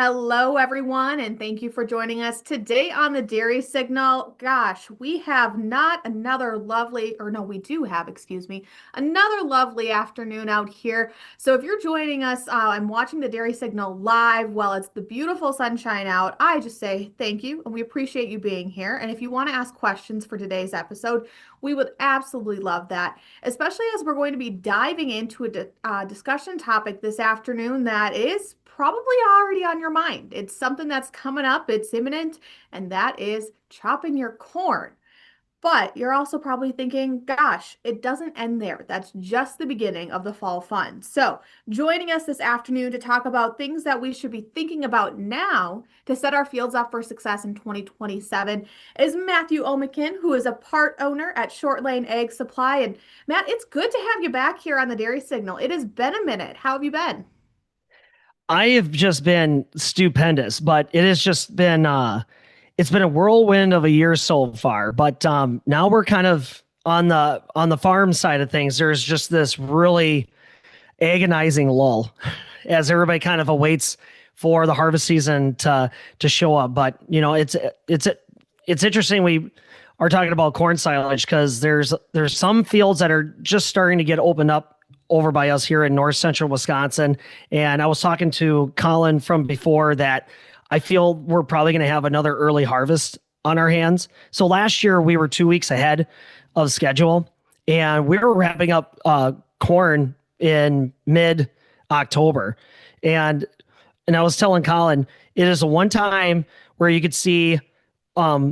Hello, everyone, and thank you for joining us today on the Dairy Signal. Gosh, we have not another lovely, or no, we do have, excuse me, another lovely afternoon out here. So if you're joining us and watching the Dairy Signal live while it's the beautiful sunshine out, I just say thank you, and we appreciate you being here. And if you want to ask questions for today's episode, we would absolutely love that, especially as we're going to be diving into a discussion topic this afternoon that is probably already on your mind. It's something that's coming up, it's imminent, and that is chopping your corn. But you're also probably thinking, gosh, it doesn't end there. That's just the beginning of the fall fun. So, joining us this afternoon to talk about things that we should be thinking about now to set our fields up for success in 2027 is Matthew Omican, who is a part owner at Short Lane Egg Supply. And Matt, it's good to have you back here on the Dairy Signal. It has been a minute. How have you been? I have just been stupendous, but it has just been it's been a whirlwind of a year so far. But now we're kind of on the farm side of things. There's just this really agonizing lull as everybody kind of awaits for the harvest season to show up. But it's interesting we are talking about corn silage because there's some fields that are just starting to get opened up over by us here in north central Wisconsin. And I was talking to Colin from before that I feel we're probably going to have another early harvest on our hands. So last year we were 2 weeks ahead of schedule and we were wrapping up corn in mid October. And I was telling Colin, it is a one time where you could see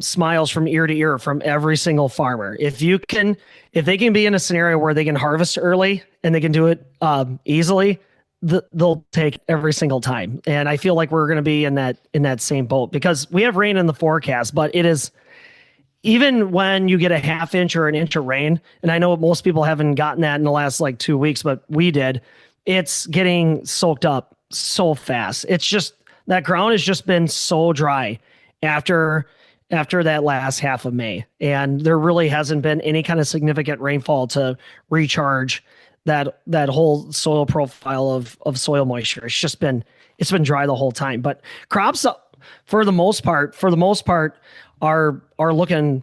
smiles from ear to ear from every single farmer. If they can be in a scenario where they can harvest early and they can do it easily, they'll take every single time. And I feel like we're going to be in that same boat because we have rain in the forecast, but it is even when you get a half inch or an inch of rain, and I know most people haven't gotten that in the last like 2 weeks, but we did, it's getting soaked up so fast. It's just that ground has just been so dry after that last half of May. And there really hasn't been any kind of significant rainfall to recharge that whole soil profile of soil moisture. It's been dry the whole time. But crops for the most part are looking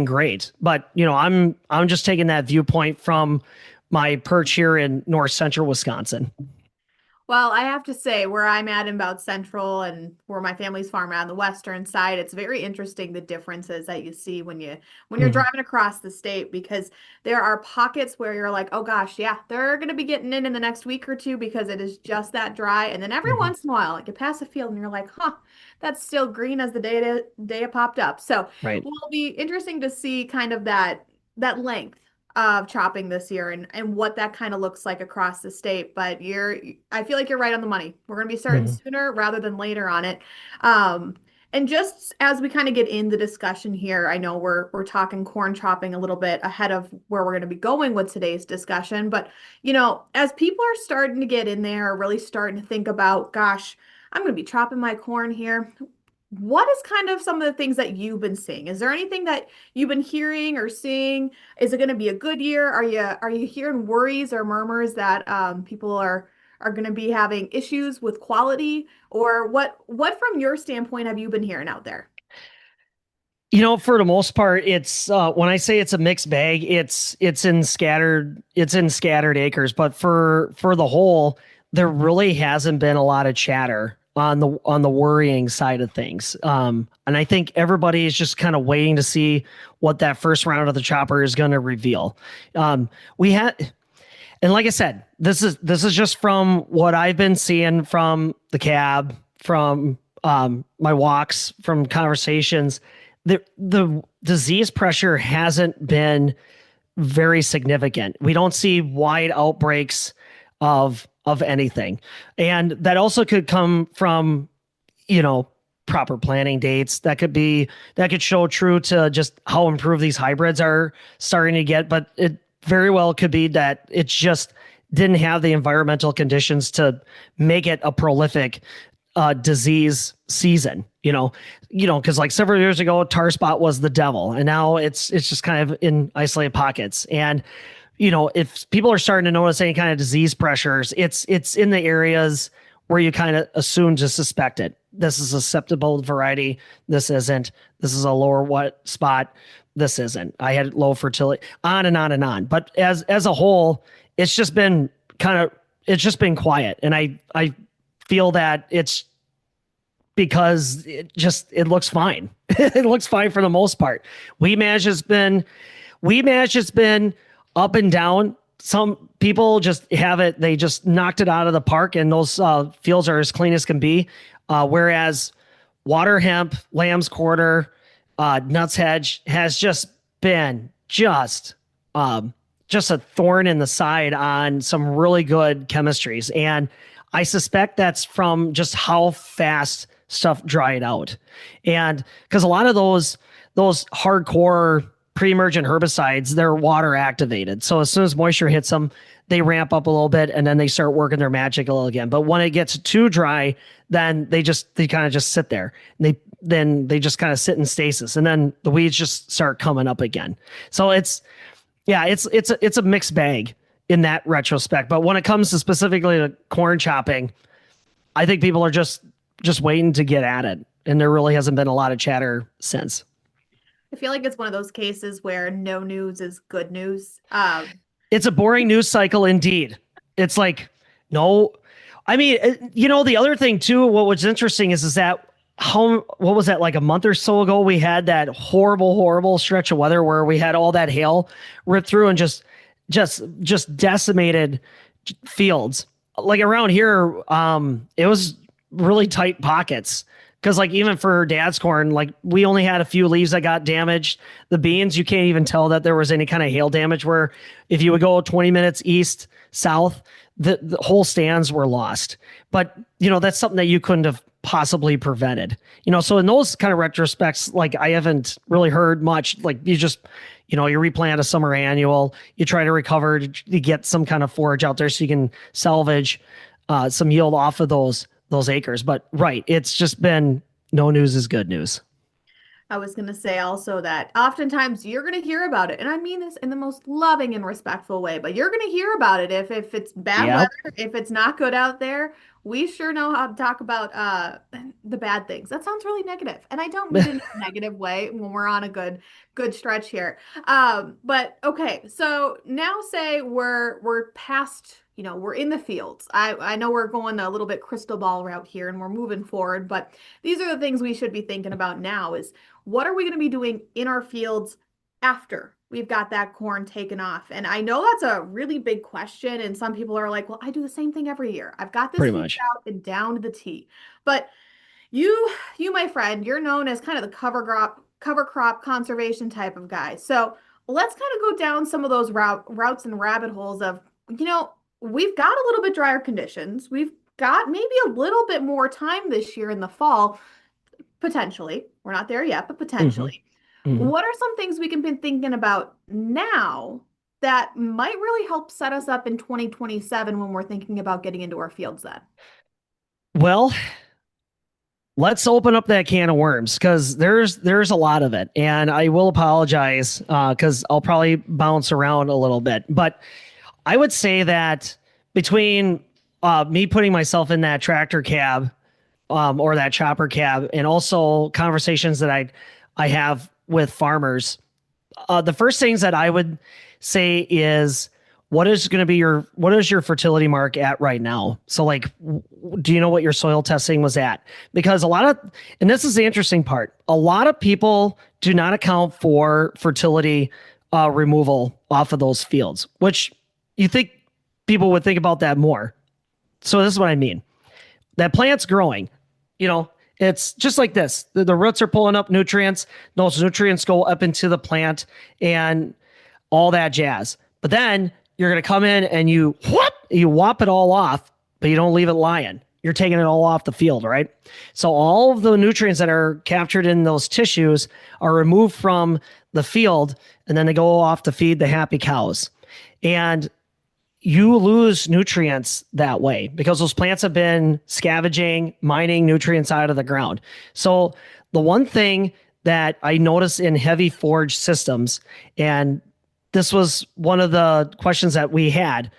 great. But I'm just taking that viewpoint from my perch here in north central Wisconsin. Well, I have to say, where I'm at in about central and where my family's farm at on the western side, it's very interesting the differences that you see when you're Mhm. driving across the state because there are pockets where you're like, oh gosh, yeah, they're going to be getting in the next week or two because it is just that dry. And then every Mhm. once in a while, like you pass a field and you're like, huh, that's still green as the day it popped up. So Right. it'll be interesting to see kind of that length of chopping this year and what that kind of looks like across the state. But I feel like you're right on the money. We're going to be starting Mhm. sooner rather than later on it. And just as we kind of get in the discussion here, I know we're talking corn chopping a little bit ahead of where we're going to be going with today's discussion. But as people are starting to get in there, really starting to think about, gosh, I'm going to be chopping my corn here. What is kind of some of the things that you've been seeing? Is there anything that you've been hearing or seeing? Is it going to be a good year? Are you hearing worries or murmurs that people are going to be having issues with quality? Or what from your standpoint have you been hearing out there? For the most part, it's when I say it's a mixed bag, it's in scattered acres. But for the whole, there really hasn't been a lot of chatter on the worrying side of things. And I think everybody is just kind of waiting to see what that first round of the chopper is going to reveal. We had, and like I said, this is just from what I've been seeing from the cab, from my walks, from conversations. The disease pressure hasn't been very significant. We don't see wide outbreaks of anything. And that also could come from, proper planting dates. That could show true to just how improved these hybrids are starting to get, but it very well could be that it just didn't have the environmental conditions to make it a prolific disease season, because like several years ago, tar spot was the devil, and now it's just kind of in isolated pockets. And if people are starting to notice any kind of disease pressures, it's in the areas where you kind of assume to suspect it. This is a susceptible variety. This isn't. This is a lower what spot. This isn't. I had low fertility, on and on and on. But as a whole, it's just been quiet. And I feel that it's because it looks fine. It looks fine for the most part. Weed mash has been up and down. Some people just have it. They just knocked it out of the park, and those fields are as clean as can be. Whereas water hemp, lamb's quarter, nuts hedge has just been just a thorn in the side on some really good chemistries. And I suspect that's from just how fast stuff dried out. And because a lot of those hardcore pre-emergent herbicides, they're water activated. So as soon as moisture hits them, they ramp up a little bit and then they start working their magic a little again. But when it gets too dry, then they kind of just sit there. And they just kind of sit in stasis, and then the weeds just start coming up again. So it's a mixed bag in that retrospect. But when it comes to specifically to corn chopping, I think people are just waiting to get at it. And there really hasn't been a lot of chatter since. I feel like it's one of those cases where no news is good news. It's a boring news cycle indeed. It's like, no, I mean, the other thing too, what was interesting is that what was that, like a month or so ago, we had that horrible stretch of weather where we had all that hail rip through and just decimated fields. Like around here, it was really tight pockets. Because like even for dad's corn, like we only had a few leaves that got damaged. The beans, you can't even tell that there was any kind of hail damage, where if you would go 20 minutes east, south, the whole stands were lost. But, that's something that you couldn't have possibly prevented. So in those kind of retrospects, like I haven't really heard much. Like you just, you replant a summer annual, you try to recover to get some kind of forage out there so you can salvage some yield off of those acres. But right, it's just been no news is good news. I was going to say also that oftentimes you're going to hear about it. And I mean this in the most loving and respectful way, but you're going to hear about it if it's bad weather, if it's not good out there. We sure know how to talk about the bad things. That sounds really negative. And I don't mean it in a negative way when we're on a good stretch here. But okay, so now say we're past, we're in the fields. I know we're going a little bit crystal ball route here and we're moving forward, but these are the things we should be thinking about now is what are we going to be doing in our fields after we've got that corn taken off? And I know that's a really big question. And some people are like, well, I do the same thing every year. I've got this out and down to the T. But you, my friend, you're known as kind of the cover crop conservation type of guy. So let's kind of go down some of those routes and rabbit holes of, we've got a little bit drier conditions. We've got maybe a little bit more time this year in the fall, potentially. We're not there yet, but potentially. Mm-hmm. What are some things we can be thinking about now that might really help set us up in 2027 when we're thinking about getting into our fields then? Well, let's open up that can of worms because there's a lot of it. And I will apologize because I'll probably bounce around a little bit. But I would say that between me putting myself in that tractor cab or that chopper cab and also conversations that I have with farmers, the first things that I would say is what is your fertility mark at right now? So like, do you know what your soil testing was at? Because and this is the interesting part, a lot of people do not account for fertility removal off of those fields, which you think people would think about that more. So this is what I mean. That plant's growing, it's just like this. The roots are pulling up nutrients. Those nutrients go up into the plant and all that jazz. But then you're going to come in and you whop it all off, but you don't leave it lying. You're taking it all off the field, right? So all of the nutrients that are captured in those tissues are removed from the field, and then they go off to feed the happy cows. And you lose nutrients that way because those plants have been scavenging, mining nutrients out of the ground. So the one thing that I notice in heavy forage systems, and this was one of the questions that we had,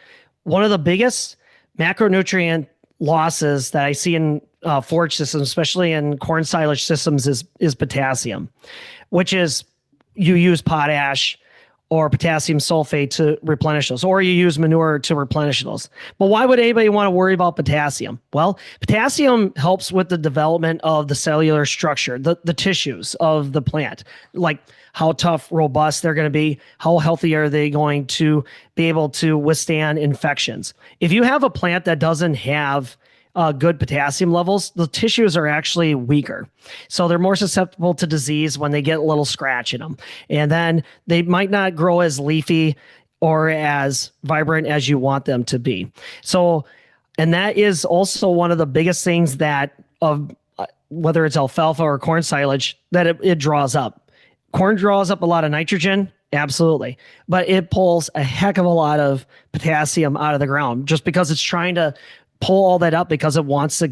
one of the biggest macronutrient losses that I see in forage systems, especially in corn silage systems, is potassium, which is you use potash or potassium sulfate to replenish those, or you use manure to replenish those. But why would anybody want to worry about potassium? Well, potassium helps with the development of the cellular structure, the tissues of the plant, like how tough, robust they're going to be, how healthy are they going to be able to withstand infections. If you have a plant that doesn't have good potassium levels, the tissues are actually weaker. So they're more susceptible to disease when they get a little scratch in them. And then they might not grow as leafy or as vibrant as you want them to be. So, and that is also one of the biggest things that whether it's alfalfa or corn silage, that it draws up. Corn draws up a lot of nitrogen. Absolutely. But it pulls a heck of a lot of potassium out of the ground just because it's trying to pull all that up because it wants to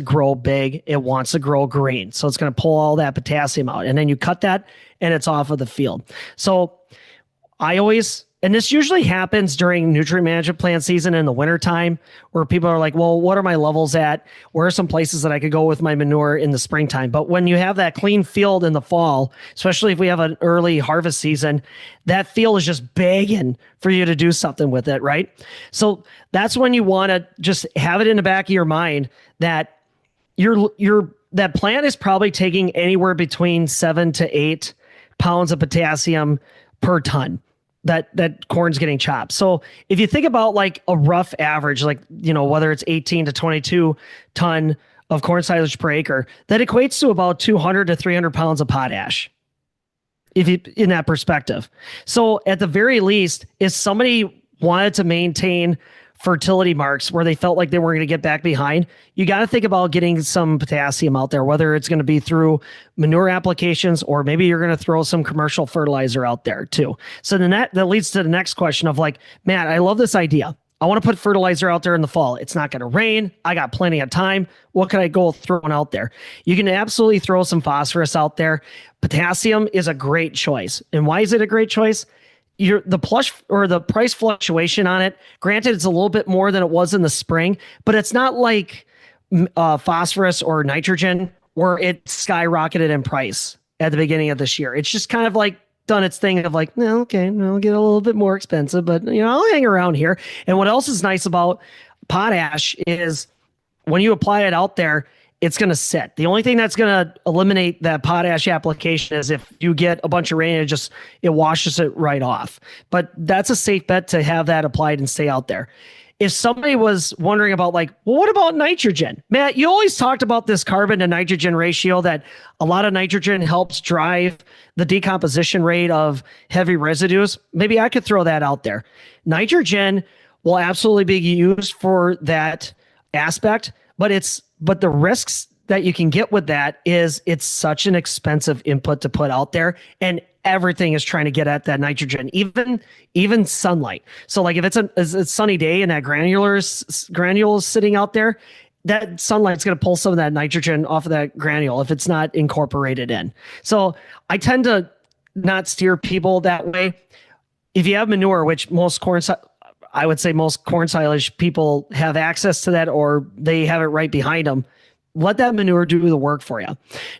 grow big. It wants to grow green. So it's going to pull all that potassium out, and then you cut that and it's off of the field. So and this usually happens during nutrient management plan season in the wintertime, where people are like, well, what are my levels at? Where are some places that I could go with my manure in the springtime? But when you have that clean field in the fall, especially if we have an early harvest season, that field is just begging for you to do something with it, right? So that's when you want to just have it in the back of your mind that that plant is probably taking anywhere between 7 to 8 pounds of potassium per ton that corn's getting chopped. So if you think about like a rough average, like, whether it's 18 to 22 ton of corn silage per acre, that equates to about 200 to 300 pounds of potash. If you, in that perspective. So at the very least, if somebody wanted to maintain fertility marks where they felt like they were going to get back behind, you got to think about getting some potassium out there, whether it's going to be through manure applications, or maybe you're going to throw some commercial fertilizer out there too. So then that leads to the next question of like, man, I love this idea. I want to put fertilizer out there in the fall. It's not going to rain. I got plenty of time. What can I go throwing out there? You can absolutely throw some phosphorus out there. Potassium is a great choice. And why is it a great choice? The price fluctuation on it, granted, it's a little bit more than it was in the spring, but it's not like phosphorus or nitrogen where it skyrocketed in price at the beginning of this year. It's just kind of like done its thing of like, no, okay, it'll get a little bit more expensive, but I'll hang around here. And what else is nice about potash is when you apply it out there, it's going to sit. The only thing that's going to eliminate that potash application is if you get a bunch of rain and it washes it right off. But that's a safe bet to have that applied and stay out there. If somebody was wondering about like, well, what about nitrogen? Matt, you always talked about this carbon to nitrogen ratio, that a lot of nitrogen helps drive the decomposition rate of heavy residues. Maybe I could throw that out there. Nitrogen will absolutely be used for that aspect, but the risks that you can get with that is it's such an expensive input to put out there, and everything is trying to get at that nitrogen, even sunlight. So like if it's a sunny day and that granule is sitting out there, that sunlight's going to pull some of that nitrogen off of that granule if it's not incorporated in. So I tend to not steer people that way. If you have manure, which I would say most corn silage people have access to that, or they have it right behind them, let that manure do the work for you.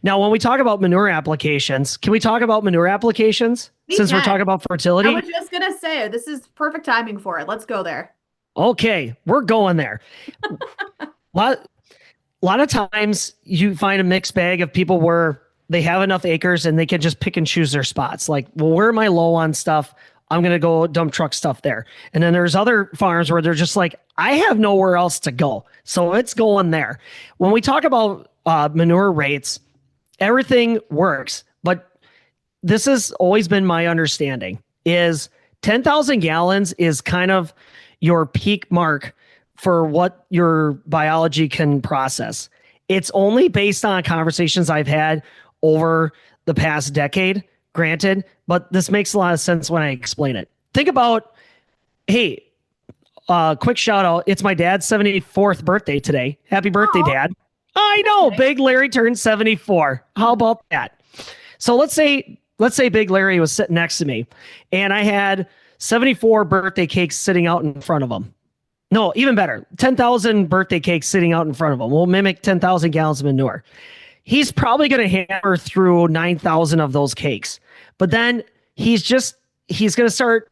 Now, when we talk about manure applications, can we talk about manure applications since we're talking about fertility? I was just going to say, this is perfect timing for it. Let's go there. Okay, we're going there. A lot of times you find a mixed bag of people where they have enough acres and they can just pick and choose their spots. Like, well, where am I low on stuff? I'm going to go dump truck stuff there. And then there's other farms where they're just like, I have nowhere else to go, so it's going there. When we talk about manure rates, everything works. But this has always been my understanding is 10,000 gallons is kind of your peak mark for what your biology can process. It's only based on conversations I've had over the past decade, granted, but this makes a lot of sense when I explain it. Think about, hey, quick shout out. It's my dad's 74th birthday today. Happy birthday, Dad. I know. Okay. Big Larry turned 74. How about that? So let's say Big Larry was sitting next to me and I had 74 birthday cakes sitting out in front of him. No, even better. 10,000 birthday cakes sitting out in front of him. We'll mimic 10,000 gallons of manure. He's probably going to hammer through 9,000 of those cakes. But then he's going to start,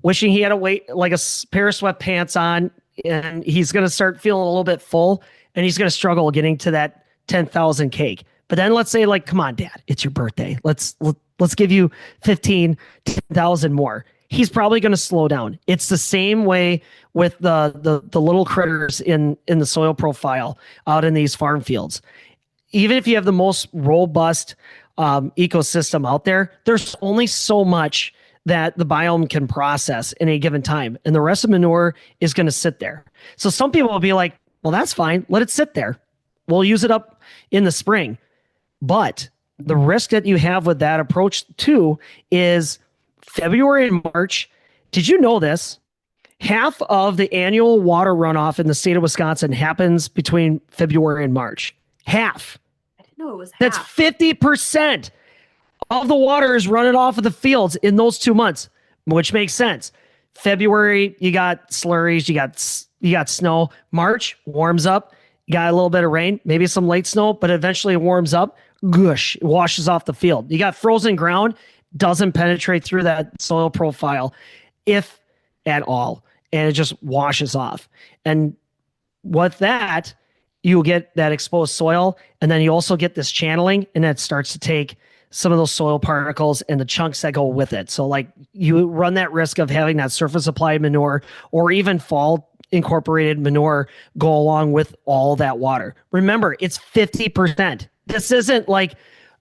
wishing he had like a pair of sweatpants on, and he's going to start feeling a little bit full, and he's going to struggle getting to that 10,000 cake. But then let's say, like, come on, Dad, it's your birthday. Let's give you 10,000 more. He's probably going to slow down. It's the same way with the little critters in the soil profile out in these farm fields. Even if you have the most robust ecosystem out there, there's only so much that the biome can process in a given time. And the rest of manure is going to sit there. So some people will be like, well, that's fine. Let it sit there. We'll use it up in the spring. But the risk that you have with that approach too is February and March. Did you know this? Half of the annual water runoff in the state of Wisconsin happens between February and March. Half. I didn't know it was half. That's 50% of the water is running off of the fields in those 2 months, which makes sense. February, you got slurries, you got snow. March warms up, you got a little bit of rain, maybe some late snow, but eventually it warms up. Gush, it washes off the field. You got frozen ground, doesn't penetrate through that soil profile, if at all, and it just washes off. And with that, you get that exposed soil, and then you also get this channeling, and that starts to take some of those soil particles and the chunks that go with it. So like you run that risk of having that surface applied manure or even fall incorporated manure go along with all that water. Remember, it's 50%. This isn't like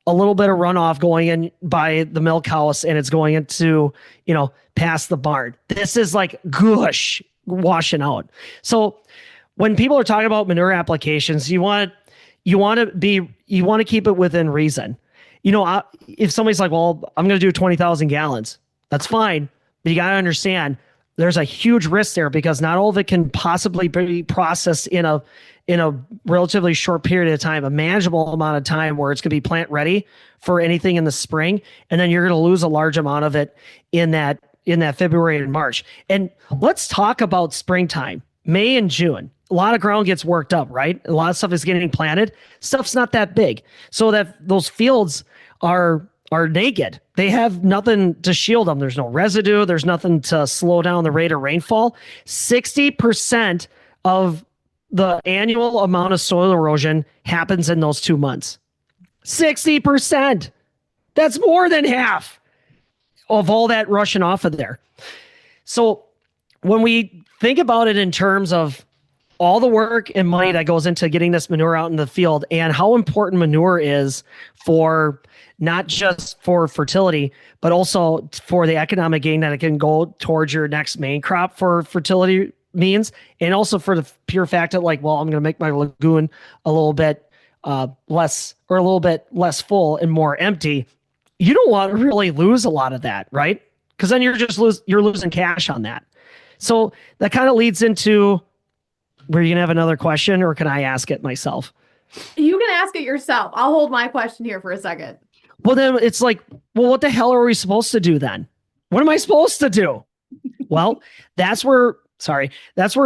a little bit of runoff going in by the milk house and it's going into, past the barn. This is like gush washing out. So when people are talking about manure applications, you want to keep it within reason. If somebody's like, well, I'm going to do 20,000 gallons, that's fine. But you got to understand there's a huge risk there because not all of it can possibly be processed in a relatively short period of time, a manageable amount of time where it's going to be plant ready for anything in the spring. And then you're going to lose a large amount of it in that February and March. And let's talk about springtime, May and June. A lot of ground gets worked up, right? A lot of stuff is getting planted. Stuff's not that big. So that those fields are naked. They have nothing to shield them. There's no residue. There's nothing to slow down the rate of rainfall. 60% of the annual amount of soil erosion happens in those 2 months. 60%. That's more than half of all that rushing off of there. So when we think about it in terms of all the work and money that goes into getting this manure out in the field and how important manure is for not just for fertility, but also for the economic gain that it can go towards your next main crop for fertility means. And also for the pure fact that like, well, I'm going to make my lagoon a little bit less or a little bit less full and more empty. You don't want to really lose a lot of that, right? Because then you're losing cash on that. So that kind of leads into, were you going to have another question or can I ask it myself? You can ask it yourself. I'll hold my question here for a second. Well, then it's like, well, what the hell are we supposed to do then? What am I supposed to do? Well, that's where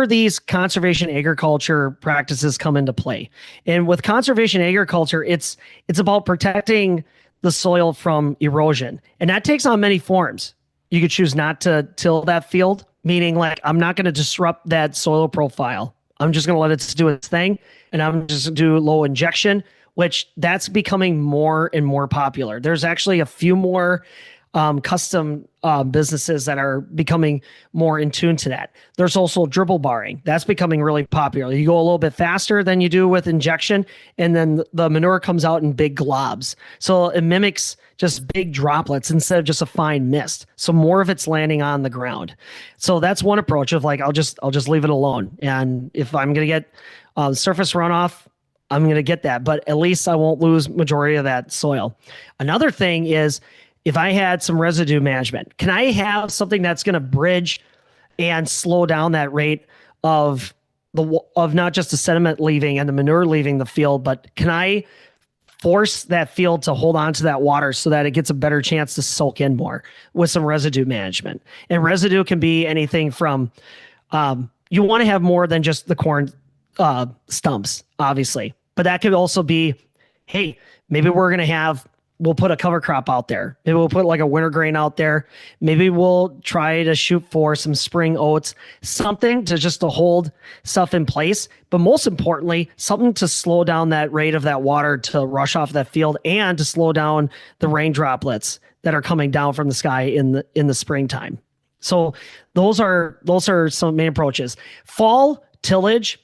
these conservation agriculture practices come into play. And with conservation agriculture, it's about protecting the soil from erosion. And that takes on many forms. You could choose not to till that field, meaning like, I'm not going to disrupt that soil profile. I'm just going to let it do its thing. And I'm just going to do low injection, which that's becoming more and more popular. There's actually a few more custom businesses that are becoming more in tune to that. There's also dribble barring. That's becoming really popular. You go a little bit faster than you do with injection, and then the manure comes out in big globs. So it mimics just big droplets instead of just a fine mist. So more of it's landing on the ground. So that's one approach of like, I'll just leave it alone. And if I'm going to get surface runoff, I'm going to get that, but at least I won't lose majority of that soil. Another thing is, if I had some residue management, can I have something that's going to bridge and slow down that rate of not just the sediment leaving and the manure leaving the field, but can I force that field to hold on to that water so that it gets a better chance to soak in more with some residue management? And residue can be anything from, you want to have more than just the corn stumps, obviously. But that could also be, hey, maybe we'll put a cover crop out there. Maybe we'll put like a winter grain out there. Maybe we'll try to shoot for some spring oats, something to hold stuff in place. But most importantly, something to slow down that rate of that water to rush off that field and to slow down the rain droplets that are coming down from the sky in the springtime. So those are some main approaches. Fall tillage,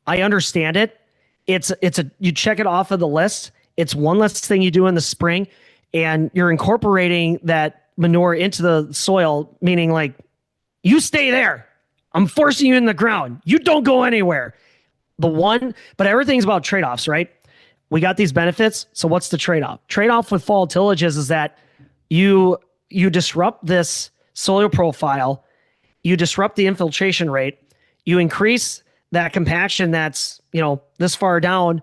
I understand it. You check it off of the list. It's one less thing you do in the spring, and you're incorporating that manure into the soil, meaning like, you stay there. I'm forcing you in the ground. You don't go anywhere. But everything's about trade-offs, right? We got these benefits. So what's the trade-off? Trade-off with fall tillage is that you disrupt this soil profile, you disrupt the infiltration rate, you increase that compaction that's, this far down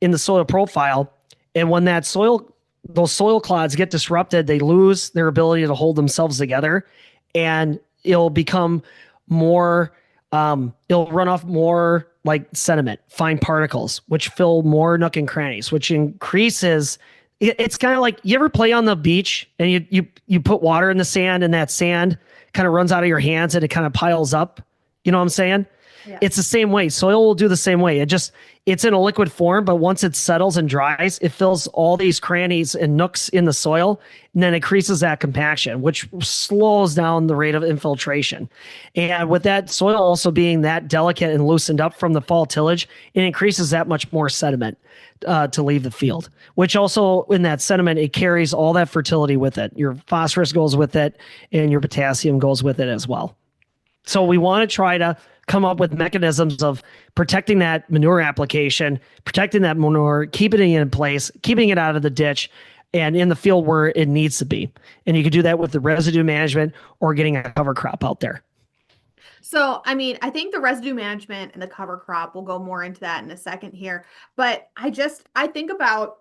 in the soil profile. And when those soil clods get disrupted, they lose their ability to hold themselves together, and it'll become more, it'll run off more like sediment, fine particles, which fill more nook and crannies, which increases. It's kind of like, you ever play on the beach and you put water in the sand, and that sand kind of runs out of your hands and it kind of piles up. You know what I'm saying? Yeah. It's the same way. Soil will do the same way. It's in a liquid form, but once it settles and dries, it fills all these crannies and nooks in the soil, and then increases that compaction, which slows down the rate of infiltration. And with that soil also being that delicate and loosened up from the fall tillage, it increases that much more sediment to leave the field, which also in that sediment, it carries all that fertility with it. Your phosphorus goes with it, and your potassium goes with it as well. So we want to try to come up with mechanisms of protecting that manure application, protecting that manure, keeping it in place, keeping it out of the ditch and in the field where it needs to be. And you can do that with the residue management or getting a cover crop out there. So, I mean, I think the residue management and the cover crop, we'll go more into that in a second here. But I think about,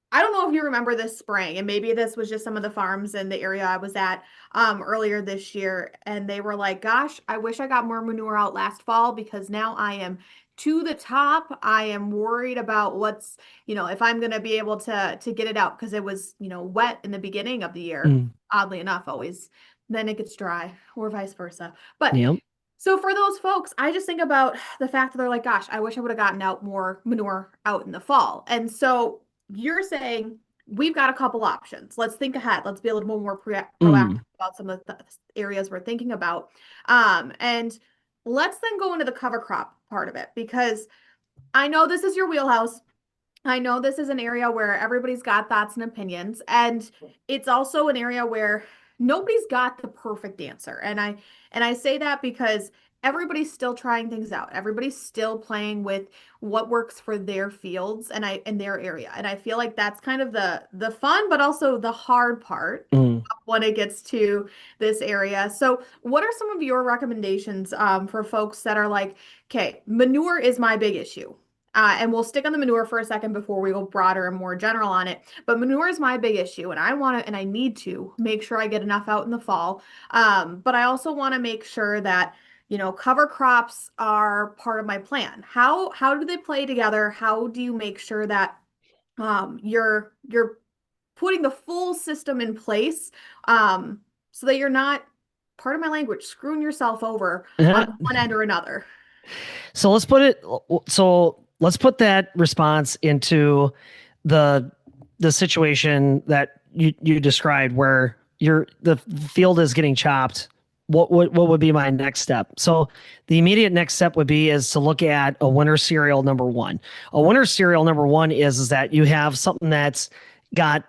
I don't know if you remember this spring, and maybe this was just some of the farms in the area I was at earlier this year, and they were like, gosh, I wish I got more manure out last fall, because now I am to the top. I am worried about what's, if I'm going to be able to get it out, because it was, wet in the beginning of the year, oddly enough, always. Then it gets dry, or vice versa. But yep. So for those folks, I just think about the fact that they're like, gosh, I wish I would have gotten out more manure out in the fall. And so you're saying we've got a couple options. Let's think ahead. Let's be a little bit more proactive about some of the areas we're thinking about. And let's then go into the cover crop part of it, because I know this is your wheelhouse. I know this is an area where everybody's got thoughts and opinions. And it's also an area where nobody's got the perfect answer. And I say that because everybody's still trying things out. Everybody's still playing with what works for their fields and in their area. And I feel like that's kind of the fun, but also the hard part when it gets to this area. So what are some of your recommendations for folks that are like, okay, manure is my big issue. And we'll stick on the manure for a second before we go broader and more general on it. But manure is my big issue, and I need to make sure I get enough out in the fall. But I also want to make sure that, cover crops are part of my plan. How do they play together? How do you make sure that you're putting the full system in place so that you're not, part of my language, screwing yourself over on one end or another? So let's put that response into the situation that you described, where the field is getting chopped. What would be my next step? So the immediate next step would be to look at a winter cereal number one. A winter cereal number one is that you have something that's got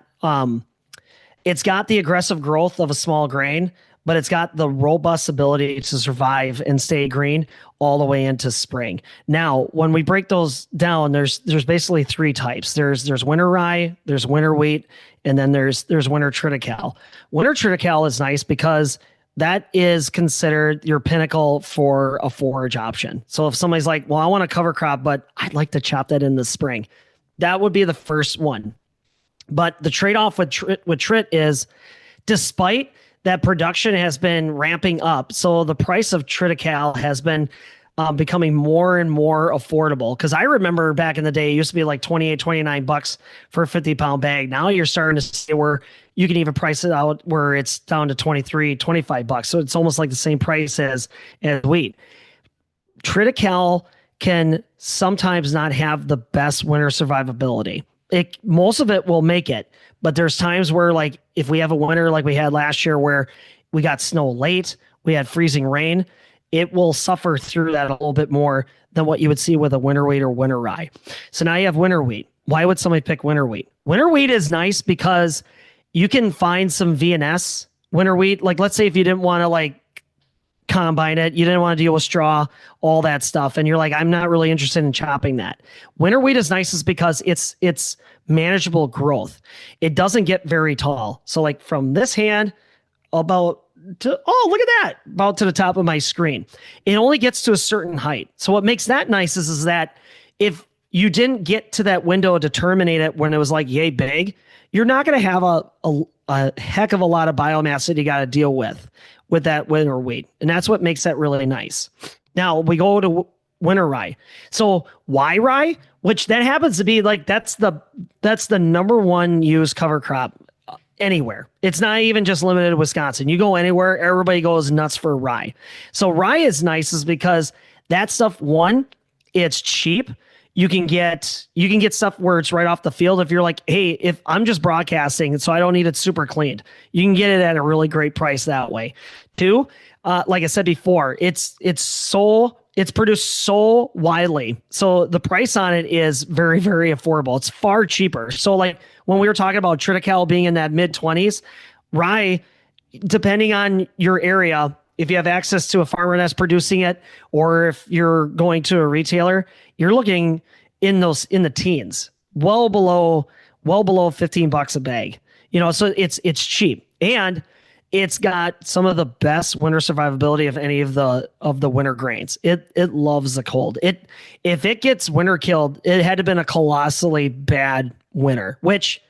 it's got the aggressive growth of a small grain, but it's got the robust ability to survive and stay green all the way into spring. Now, when we break those down, there's basically three types. There's winter rye, there's winter wheat, and then there's winter triticale. Winter triticale is nice because that is considered your pinnacle for a forage option. So if somebody's like, well, I want a cover crop, but I'd like to chop that in the spring, that would be the first one. But the trade-off with trit is, despite that production has been ramping up, so the price of triticale has been becoming more and more affordable. Because I remember back in the day, it used to be like 28, 29 bucks for a 50-pound bag. Now you're starting to see where you can even price it out where it's down to 23, 25 bucks. So it's almost like the same price as wheat. Triticale can sometimes not have the best winter survivability. Most of it will make it, but there's times where, like, if we have a winter like we had last year where we got snow late, we had freezing rain, it will suffer through that a little bit more than what you would see with a winter wheat or winter rye. So now you have winter wheat. Why would somebody pick winter wheat? Winter wheat is nice because you can find some VNS winter wheat. Like, let's say if you didn't want to like combine it, you didn't want to deal with straw, all that stuff, and you're like, I'm not really interested in chopping that. Winter wheat is nice is because it's manageable growth. It doesn't get very tall. So like from this hand about to, oh, look at that, about to the top of my screen. It only gets to a certain height. So what makes that nice is that if you didn't get to that window to terminate it when it was like yay big, you're not going to have a heck of a lot of biomass that you got to deal with that winter wheat. And that's what makes that really nice. Now we go to winter rye. So why rye? Which that happens to be like, that's the number one used cover crop anywhere. It's not even just limited to Wisconsin. You go anywhere, everybody goes nuts for rye. So rye is nice is because that stuff, one, it's cheap. You can get stuff where it's right off the field. If you're like, hey, if I'm just broadcasting, so I don't need it super cleaned, you can get it at a really great price that way. Two, like I said before, it's produced so widely. So the price on it is very, very affordable. It's far cheaper. So like when we were talking about Triticale being in that mid-20s, rye, depending on your area, if you have access to a farmer that's producing it, or if you're going to a retailer, you're looking in the teens, well below $15 a bag. So it's cheap, and it's got some of the best winter survivability of any of the winter grains. It loves the cold. If it gets winter killed, it had to been a colossally bad winter, which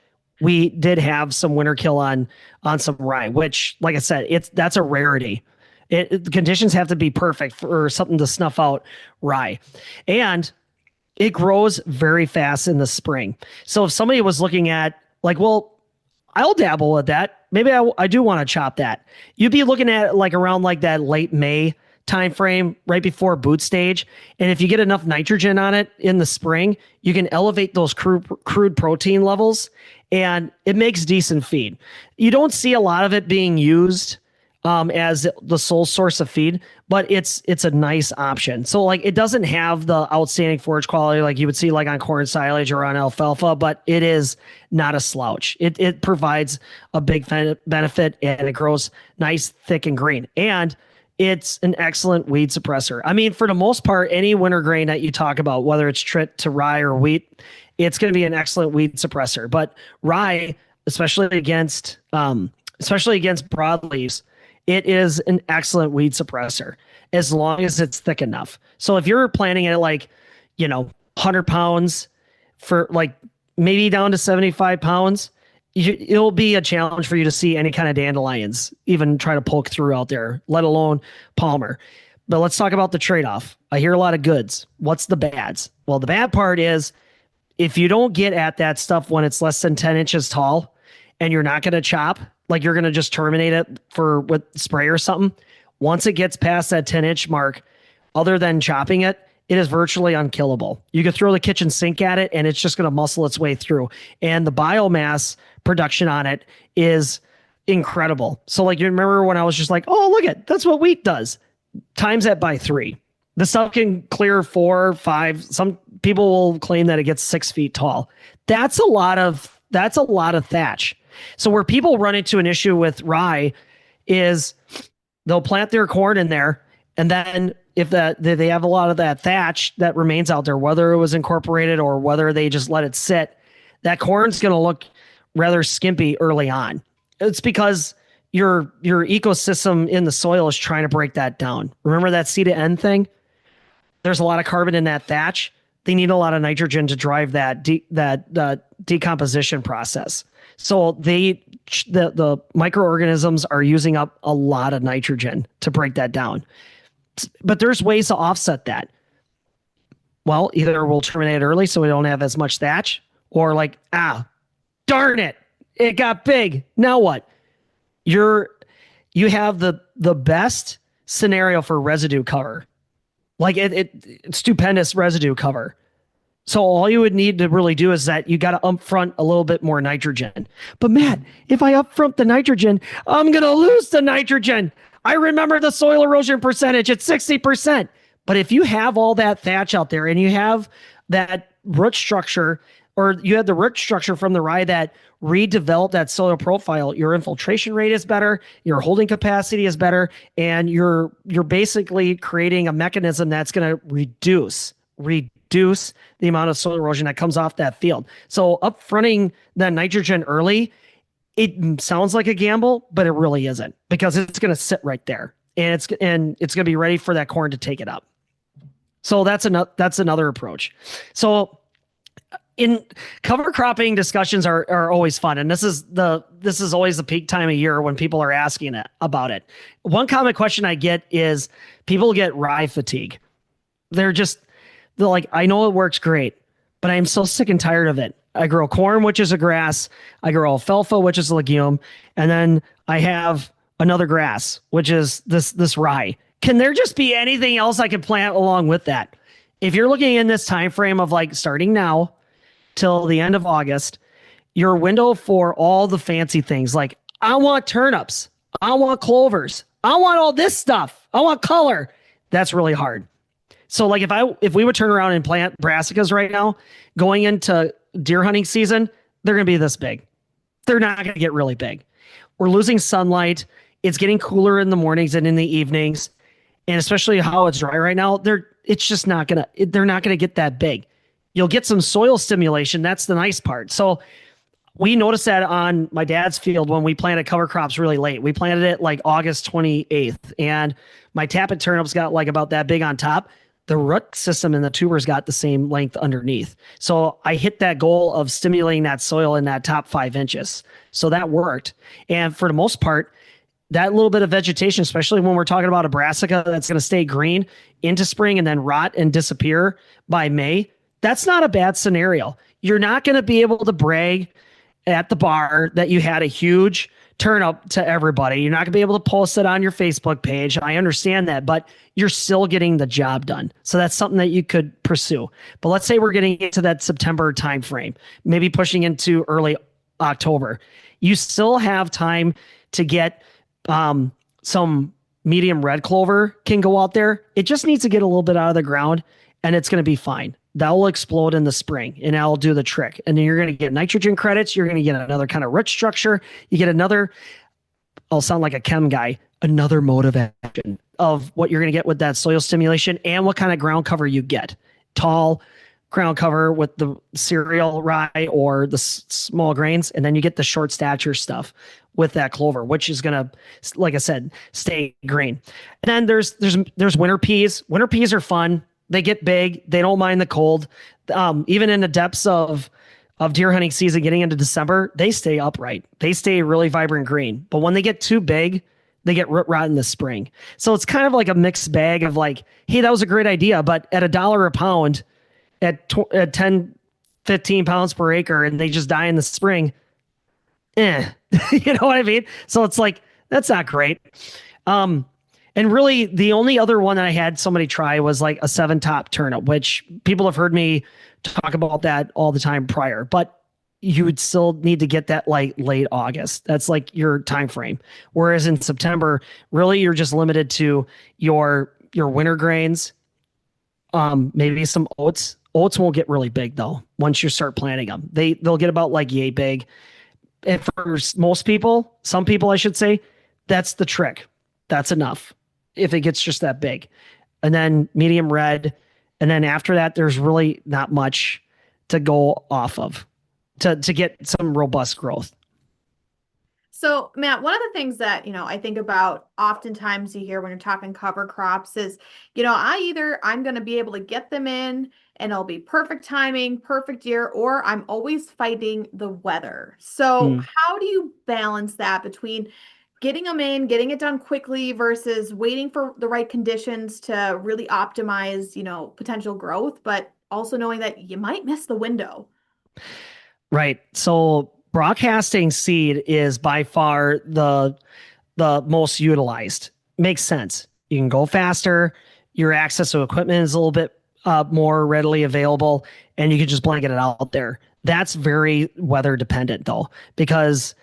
we did have some winter kill on some rye, which, like I said, that's a rarity. The conditions have to be perfect for something to snuff out rye. And it grows very fast in the spring. So if somebody was looking at like, well, I'll dabble with that, maybe I do want to chop that, you'd be looking at like around like that late May time frame, right before boot stage. And if you get enough nitrogen on it in the spring, you can elevate those crude protein levels, and it makes decent feed. You don't see a lot of it being used as the sole source of feed, but it's a nice option. So like it doesn't have the outstanding forage quality like you would see like on corn silage or on alfalfa, but it is not a slouch. It provides a big benefit, and it grows nice, thick, and green. And it's an excellent weed suppressor. I mean, for the most part, any winter grain that you talk about, whether it's trit to rye or wheat, it's going to be an excellent weed suppressor. But rye, especially against broadleaves, it is an excellent weed suppressor as long as it's thick enough. So if you're planting it like, 100 pounds for like maybe down to 75 pounds, it'll be a challenge for you to see any kind of dandelions even try to poke through out there, let alone Palmer. But let's talk about the trade-off. I hear a lot of goods. What's the bads? Well, the bad part is if you don't get at that stuff when it's less than 10 inches tall and you're not going to chop, like you're going to just terminate it with spray or something. Once it gets past that 10-inch mark, other than chopping it, it is virtually unkillable. You could throw the kitchen sink at it and it's just going to muscle its way through. And the biomass production on it is incredible. So like, you remember when I was just like, oh, look at, that's what wheat does. Times that by 3. The stuff can clear 4, 5. Some people will claim that it gets 6 feet tall. That's a lot of thatch. So where people run into an issue with rye is they'll plant their corn in there, and then if they have a lot of that thatch that remains out there, whether it was incorporated or whether they just let it sit, that corn's going to look rather skimpy early on. It's because your ecosystem in the soil is trying to break that down. Remember that C to N thing? There's a lot of carbon in that thatch. They need a lot of nitrogen to drive that decomposition process. So the microorganisms are using up a lot of nitrogen to break that down. But there's ways to offset that. Well, either we'll terminate it early so we don't have as much thatch, or like, darn it, it got big. Now what? You have the best scenario for residue cover. Like it's stupendous residue cover. So all you would need to really do is that you got to upfront a little bit more nitrogen. But Matt, if I upfront the nitrogen, I'm going to lose the nitrogen. I remember the soil erosion percentage at 60%. But if you have all that thatch out there and you have that root structure, or you have the root structure from the rye that redeveloped that soil profile, your infiltration rate is better, your holding capacity is better, and you're basically creating a mechanism that's going to reduce the amount of soil erosion that comes off that field. So upfronting that nitrogen early, it sounds like a gamble, but it really isn't, because it's going to sit right there and it's going to be ready for that corn to take it up. So that's another approach. So in cover cropping, discussions are always fun. And this is always the peak time of year when people are asking about it. One common question I get is people get rye fatigue. They're like, I know it works great, but I'm so sick and tired of it. I grow corn, which is a grass. I grow alfalfa, which is a legume. And then I have another grass, which is this rye. Can there just be anything else I can plant along with that? If you're looking in this time frame of like starting now till the end of August, your window for all the fancy things, like I want turnips, I want clovers, I want all this stuff, I want color, that's really hard. So like if we would turn around and plant brassicas right now, going into deer hunting season, they're going to be this big. They're not going to get really big. We're losing sunlight. It's getting cooler in the mornings and in the evenings. And especially how it's dry right now, they're not going to get that big. You'll get some soil stimulation. That's the nice part. So we noticed that on my dad's field when we planted cover crops really late. We planted it like August 28th, and my tappet turnips got like about that big on top. The root system and the tubers got the same length underneath. So I hit that goal of stimulating that soil in that top 5 inches. So that worked. And for the most part, that little bit of vegetation, especially when we're talking about a brassica that's going to stay green into spring and then rot and disappear by May, that's not a bad scenario. You're not going to be able to brag at the bar that you had a huge turnip to everybody. You're not going to be able to post it on your Facebook page. I understand that, but you're still getting the job done. So that's something that you could pursue. But let's say we're getting into that September timeframe, maybe pushing into early October. You still have time to get some medium red clover can go out there. It just needs to get a little bit out of the ground and it's going to be fine. That will explode in the spring and that'll do the trick. And then you're going to get nitrogen credits. You're going to get another kind of root structure. You get another, I'll sound like a chem guy, another mode of action of what you're going to get with that soil stimulation and what kind of ground cover you get. Tall ground cover with the cereal rye or the small grains. And then you get the short stature stuff with that clover, which is going to, like I said, stay green. And then there's winter peas. Winter peas are fun. They get big. They don't mind the cold. Even in the depths of deer hunting season, getting into December, they stay upright. They stay really vibrant green. But when they get too big, they get root rot in the spring. So it's kind of like a mixed bag of like, hey, that was a great idea, but at $1 a pound, at 10, 15 pounds per acre, and they just die in the spring. You know what I mean? So it's like, that's not great. And really the only other one that I had somebody try was like a 7-top turnip, which people have heard me talk about that all the time prior, but you would still need to get that like late August. That's like your time frame. Whereas in September, really you're just limited to your winter grains, maybe some oats. Oats won't get really big though. Once you start planting them, they'll get about like yay big. And for most people, some people I should say, that's the trick. That's enough if it gets just that big. And then medium red. And then after that, there's really not much to go off of to get some robust growth. So, Matt, one of the things that, I think about oftentimes you hear when you're talking cover crops is, I'm going to be able to get them in and it'll be perfect timing, perfect year, or I'm always fighting the weather. So how do you balance that between getting them in, getting it done quickly versus waiting for the right conditions to really optimize, potential growth, but also knowing that you might miss the window. Right. So broadcasting seed is by far the most utilized. Makes sense. You can go faster. Your access to equipment is a little bit more readily available, and you can just blanket it out there. That's very weather dependent though, because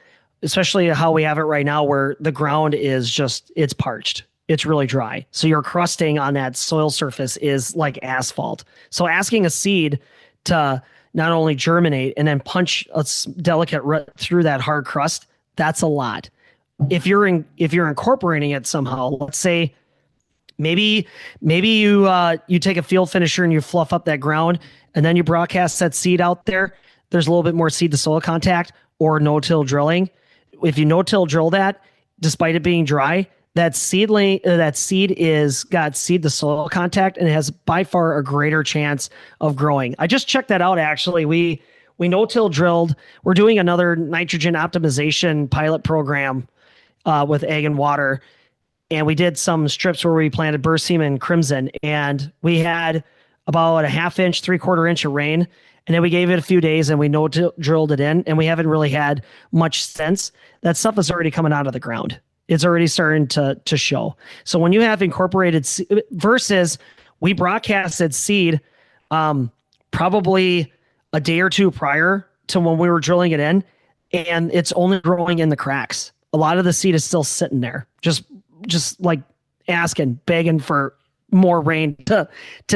especially how we have it right now where the ground is just, it's parched. It's really dry. So your crusting on that soil surface is like asphalt. So asking a seed to not only germinate and then punch a delicate root through that hard crust, that's a lot. If you're incorporating it somehow, let's say maybe you take a field finisher and you fluff up that ground and then you broadcast that seed out there. There's a little bit more seed to soil contact or no-till drilling. If you no-till drill that, despite it being dry, that seed is got seed to soil contact and it has by far a greater chance of growing. I just checked that out actually. We no-till drilled. We're doing another nitrogen optimization pilot program with Ag and Water. And we did some strips where we planted Berseem and Crimson, and we had about a ½ inch, 3/4 inch of rain. And then we gave it a few days and we drilled it in, and we haven't really had much since. That stuff is already coming out of the ground. It's already starting to show. So when you have incorporated versus we broadcasted seed probably a day or two prior to when we were drilling it in, and it's only growing in the cracks. A lot of the seed is still sitting there, just like asking, begging for more rain to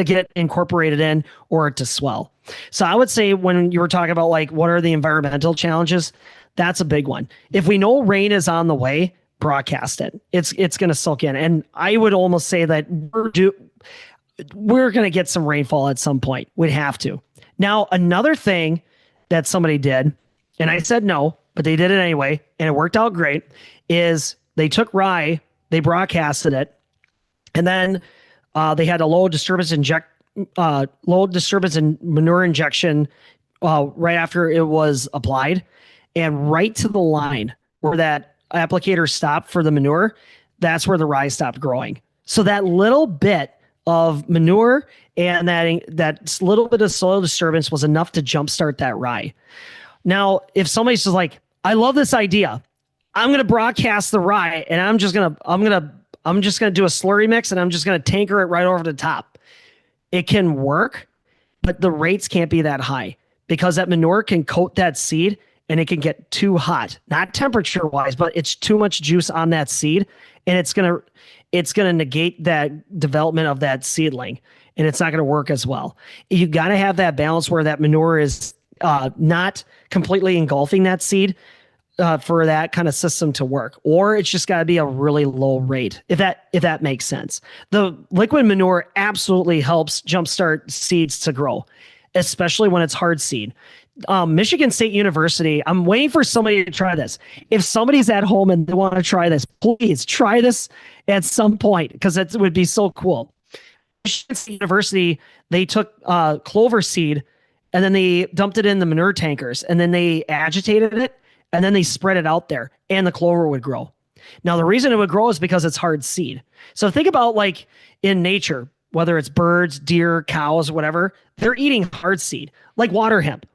get incorporated in or to swell. So I would say when you were talking about like what are the environmental challenges, that's a big one. If we know rain is on the way, broadcast it. It's going to soak in. And I would almost say that we're going to get some rainfall at some point. We'd have to. Now, another thing that somebody did, and I said no, but they did it anyway, and it worked out great, is they took rye, they broadcasted it, and then they had a low disturbance and manure injection right after it was applied, and right to the line where that applicator stopped for the manure, that's where the rye stopped growing. So that little bit of manure and that little bit of soil disturbance was enough to jumpstart that rye. Now, if somebody's just like, I love this idea, I'm going to broadcast the rye and I'm just going to do a slurry mix and I'm just going to tanker it right over the top. It can work, but the rates can't be that high because that manure can coat that seed and it can get too hot, not temperature wise, but it's too much juice on that seed. And it's going to negate that development of that seedling, and it's not going to work as well. You got to have that balance where that manure is not completely engulfing that seed for that kind of system to work, or it's just got to be a really low rate. If that makes sense. The liquid manure absolutely helps jumpstart seeds to grow, especially when it's hard seed. Michigan State University, I'm waiting for somebody to try this. If somebody's at home and they want to try this, please try this at some point because it would be so cool. Michigan State University, they took clover seed and then they dumped it in the manure tankers and then they agitated it and then they spread it out there and the clover would grow. Now, the reason it would grow is because it's hard seed. So think about like in nature, whether it's birds, deer, cows, whatever, they're eating hard seed, like water hemp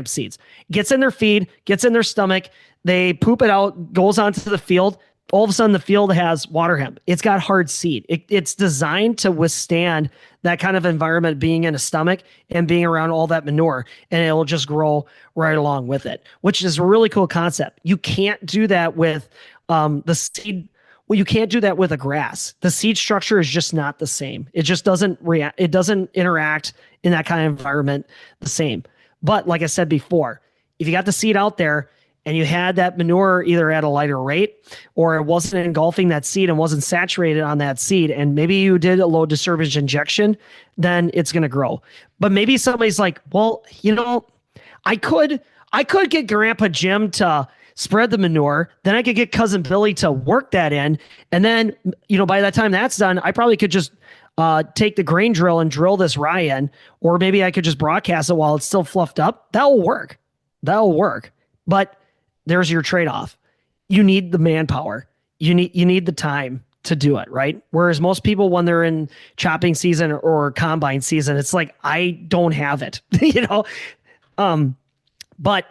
seeds. Gets in their feed, gets in their stomach, they poop it out, goes onto the field. All of a sudden, the field has water hemp. It's got hard seed. It's designed to withstand that kind of environment, being in a stomach and being around all that manure, and it'll just grow right along with it, which is a really cool concept. You can't do that with the seed. Well, you can't do that with a grass. The seed structure is just not the same. It just doesn't react. It doesn't interact in that kind of environment the same. But like I said before, if you got the seed out there and you had that manure either at a lighter rate or it wasn't engulfing that seed and wasn't saturated on that seed, and maybe you did a low disturbance injection, then it's going to grow. But maybe somebody's like, well, I could get Grandpa Jim to spread the manure, then I could get Cousin Billy to work that in. And then, by that time that's done, I probably could just take the grain drill and drill this rye in, or maybe I could just broadcast it while it's still fluffed up. That'll work. But there's your trade-off. You need the manpower. you need the time to do it, right? Whereas most people, when they're in chopping season or combine season, it's like, I don't have it, Um, but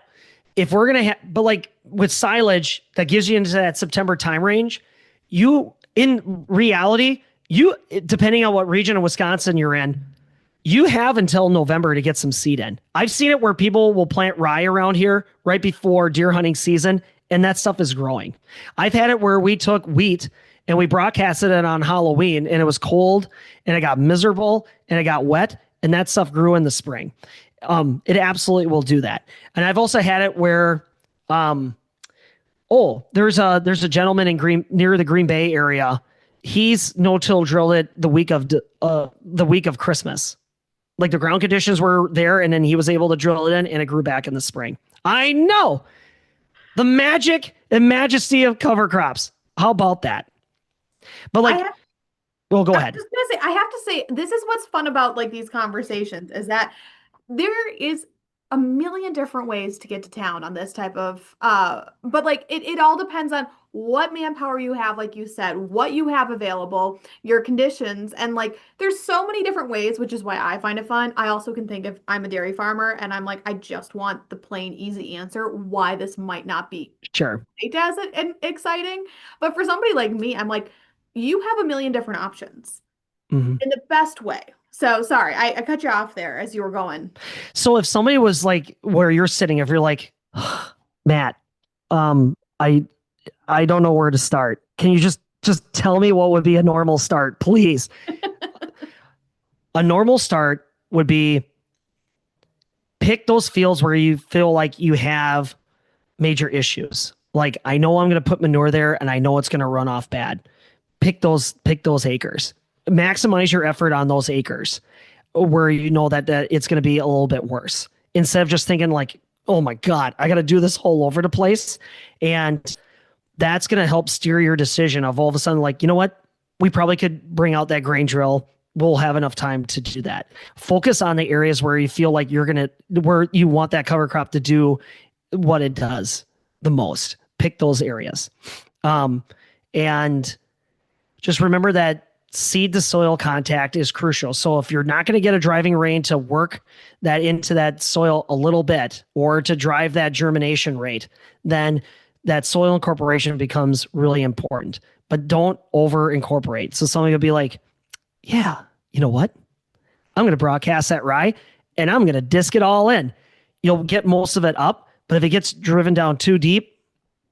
if we're gonna have, but like with silage, that gives you into that September time range. You, in reality, depending on what region of Wisconsin you're in, you have until November to get some seed in. I've seen it where people will plant rye around here right before deer hunting season, and that stuff is growing. I've had it where we took wheat and we broadcasted it on Halloween, and it was cold and it got miserable and it got wet, and that stuff grew in the spring. It absolutely will do that. And I've also had it where, there's a gentleman near the Green Bay area. He's no-till drilled it the week of Christmas. Like the ground conditions were there, and then he was able to drill it in, and it grew back in the spring. I know the magic and majesty of cover crops. How about that? But like, well, go ahead. I was just gonna say, I have to say, this is what's fun about like these conversations is that there is a million different ways to get to town on this type of but like it all depends on what manpower you have, like you said, what you have available, your conditions, and like there's so many different ways, which is why I find it fun. I also can think if I'm a dairy farmer and I'm like, I just want the plain easy answer why this might not be Sure as exciting. But for somebody like me, I'm like, you have a million different options in the best way. So sorry, I cut you off there as you were going. So if somebody was like where you're sitting, if you're like, Matt, I don't know where to start. Can you just tell me what would be a normal start, please? A normal start would be pick those fields where you feel like you have major issues. Like, I know I'm going to put manure there and I know it's going to run off bad. Pick those acres. Maximize your effort on those acres where you know that it's going to be a little bit worse, instead of just thinking like, oh my God, I got to do this all over the place. And that's going to help steer your decision of all of a sudden, like, you know what, we probably could bring out that grain drill. We'll have enough time to do that. Focus on the areas where you feel like where you want that cover crop to do what it does the most. Pick those areas. And just remember that seed to soil contact is crucial. So if you're not going to get a driving rain to work that into that soil a little bit, or to drive that germination rate, then that soil incorporation becomes really important. But don't over incorporate. So somebody will be like, yeah, you know what? I'm going to broadcast that rye and I'm going to disc it all in. You'll get most of it up, but if it gets driven down too deep,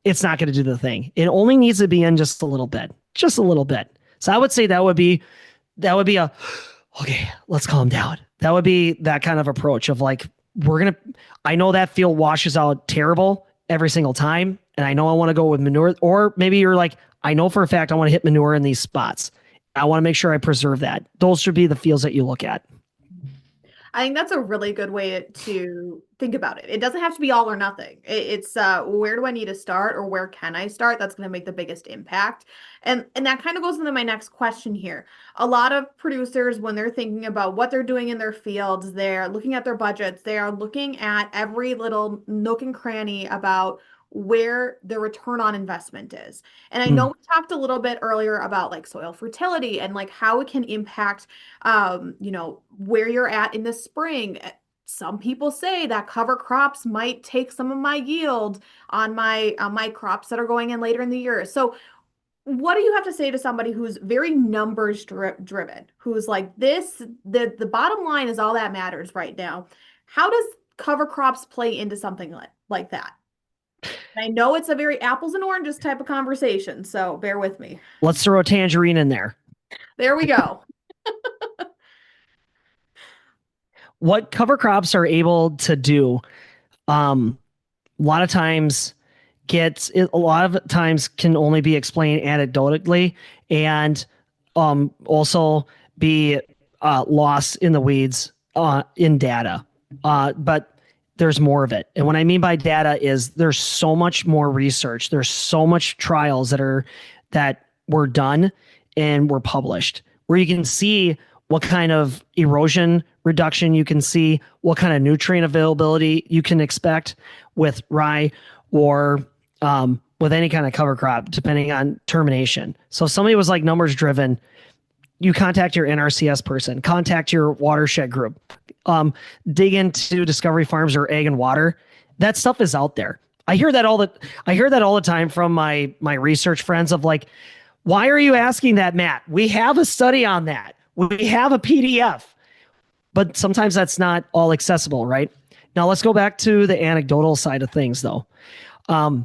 it's not going to do the thing. It only needs to be in just a little bit. So I would say that would be okay, let's calm down. That would be that kind of approach of like, I know that field washes out terrible every single time, and I know I want to go with manure. Or maybe you're like, I know for a fact I want to hit manure in these spots. I want to make sure I preserve that. Those should be the fields that you look at. I think that's a really good way to think about it. It doesn't have to be all or nothing. It's where do I need to start, or where can I start? That's going to make the biggest impact. And that kind of goes into my next question here. A lot of producers, when they're thinking about what they're doing in their fields, they're looking at their budgets, they are looking at every little nook and cranny about where the return on investment is. And I know we talked a little bit earlier about like soil fertility and like how it can impact, where you're at in the spring. Some people say that cover crops might take some of my yield on my crops that are going in later in the year. So what do you have to say to somebody who's very numbers driven, who's like the bottom line is all that matters right now? How does cover crops play into something like that? I know it's a very apples and oranges type of conversation, so bear with me. Let's throw a tangerine in there. There we go. What cover crops are able to do, a lot of times can only be explained anecdotally, and also be lost in the weeds in data. But there's more of it. And what I mean by data is there's so much more research. There's so much trials that were done and were published, where you can see what kind of erosion reduction you can see, what kind of nutrient availability you can expect with rye, or with any kind of cover crop, depending on termination. So if somebody was like numbers driven, you contact your NRCS person, contact your watershed group, dig into Discovery Farms or Ag and Water. That stuff is out there. I hear that all the time from my research friends of like, why are you asking that, Matt? We have a study on that. We have a PDF, but sometimes that's not all accessible, right? Now let's go back to the anecdotal side of things though. I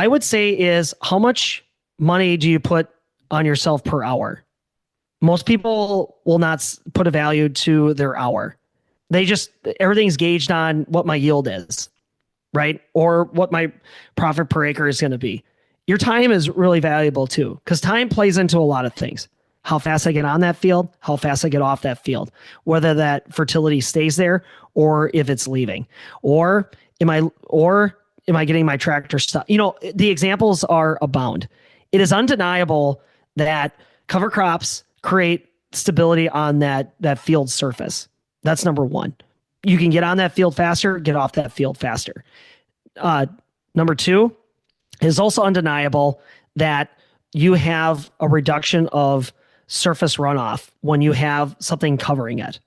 would say is how much money do you put on yourself per hour? Most people will not put a value to their hour. Everything's gauged on what my yield is, right? Or what my profit per acre is going to be. Your time is really valuable too, because time plays into a lot of things. How fast I get on that field, how fast I get off that field, whether that fertility stays there or if it's leaving, or am I getting my tractor stuck? The examples are abound. It is undeniable that cover crops create stability on that field surface. That's number one. You can get on that field faster, get off that field faster. Number two, it is also undeniable that you have a reduction of surface runoff when you have something covering it.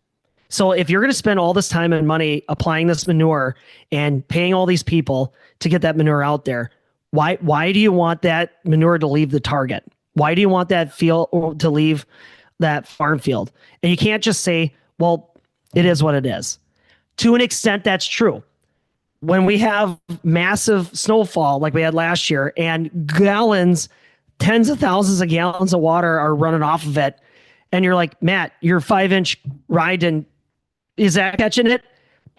So if you're going to spend all this time and money applying this manure and paying all these people to get that manure out there, why do you want that manure to leave the target? Why do you want that field to leave that farm field? And you can't just say, well, it is what it is. To an extent, that's true. When we have massive snowfall like we had last year and tens of thousands of gallons of water are running off of it, and you're like, Matt, your 5-inch ride, and is that catching it?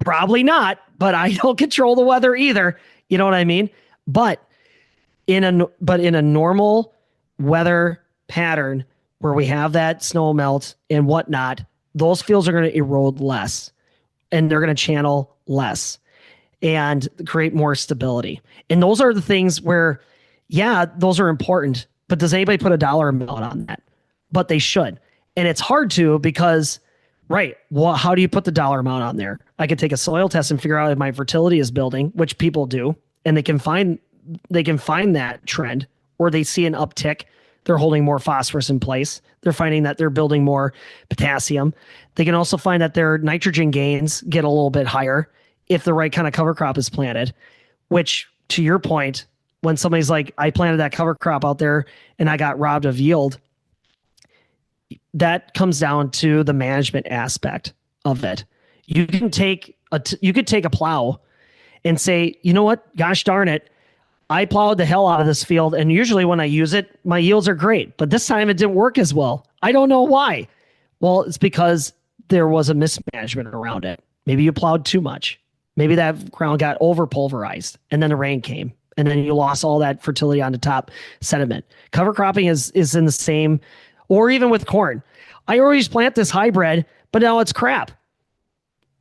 Probably not, but I don't control the weather either. You know what I mean? But in a normal weather pattern where we have that snow melt and whatnot, those fields are going to erode less and they're going to channel less and create more stability. And those are the things where, yeah, those are important, but does anybody put a dollar amount on that? But they should. And it's hard to, because, right, well, how do you put the dollar amount on there? I could take a soil test and figure out if my fertility is building, which people do, and they can find that trend, or they see an uptick. They're holding more phosphorus in place. They're finding that they're building more potassium. They can also find that their nitrogen gains get a little bit higher if the right kind of cover crop is planted, which, to your point, when somebody's like, I planted that cover crop out there and I got robbed of yield, that comes down to the management aspect of it. You could take a plow and say, you know what, gosh darn it, I plowed the hell out of this field, and usually when I use it, my yields are great, but this time it didn't work as well. I don't know why. Well, it's because there was a mismanagement around it. Maybe you plowed too much. Maybe that ground got over pulverized and then the rain came and then you lost all that fertility on the top sediment. Cover cropping is in the same, or even with corn. I always plant this hybrid, but now it's crap.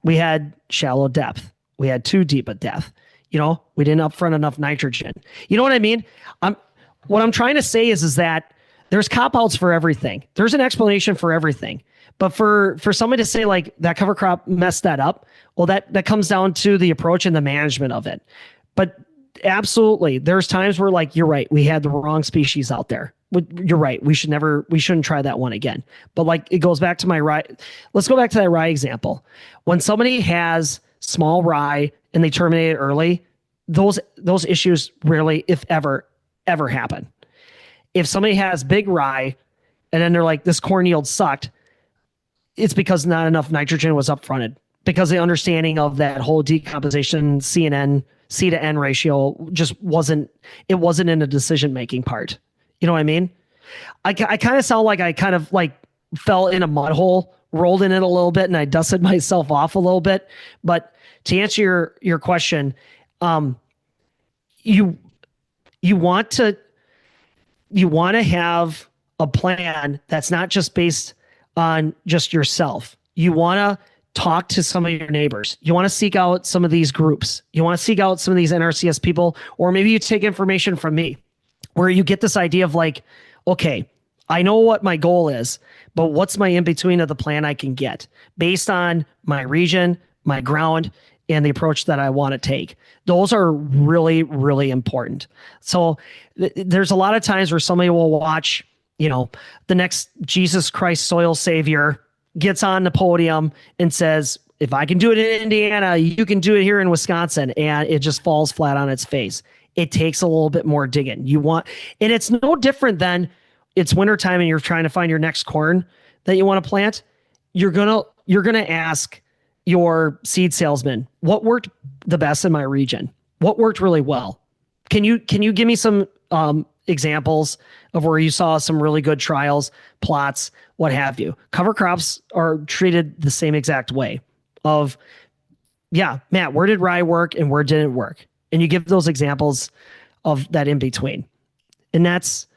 We had shallow depth. We had too deep a depth. We didn't upfront enough nitrogen. You know what I mean? What I'm trying to say is that there's cop-outs for everything. There's an explanation for everything. But for somebody to say like that cover crop messed that up, well, that comes down to the approach and the management of it. But absolutely, there's times where, like, you're right, we had the wrong species out there. You're right. We shouldn't try that one again. But like, it goes back to my rye. Let's go back to that rye example. When somebody has small rye and they terminate it early, those issues rarely, if ever happen. If somebody has big rye and then they're like, this corn yield sucked, it's because not enough nitrogen was upfronted, because the understanding of that whole decomposition C to N ratio just wasn't in the decision-making part. You know what I mean? I kind of sound like I kind of like fell in a mud hole, rolled in it a little bit, and I dusted myself off a little bit. But to answer your question, you want to have a plan that's not just based on just yourself. You want to talk to some of your neighbors. You want to seek out some of these groups. You want to seek out some of these NRCS people, or maybe you take information from me where you get this idea of like, okay, I know what my goal is, but what's my in-between of the plan I can get based on my region, my ground, and the approach that I want to take. Those are really, really important. So there's a lot of times where somebody will watch, the next Jesus Christ soil savior gets on the podium and says, if I can do it in Indiana, you can do it here in Wisconsin. And it just falls flat on its face. It takes a little bit more digging. And it's no different than it's wintertime and you're trying to find your next corn that you want to plant. You're going to ask your seed salesman, what worked the best in my region? What worked really well? Can you give me some examples of where you saw some really good trials, plots, what have you? Cover crops are treated the same exact way of, yeah, Matt, where did rye work and where didn't it work? And you give those examples of that in between. And that's,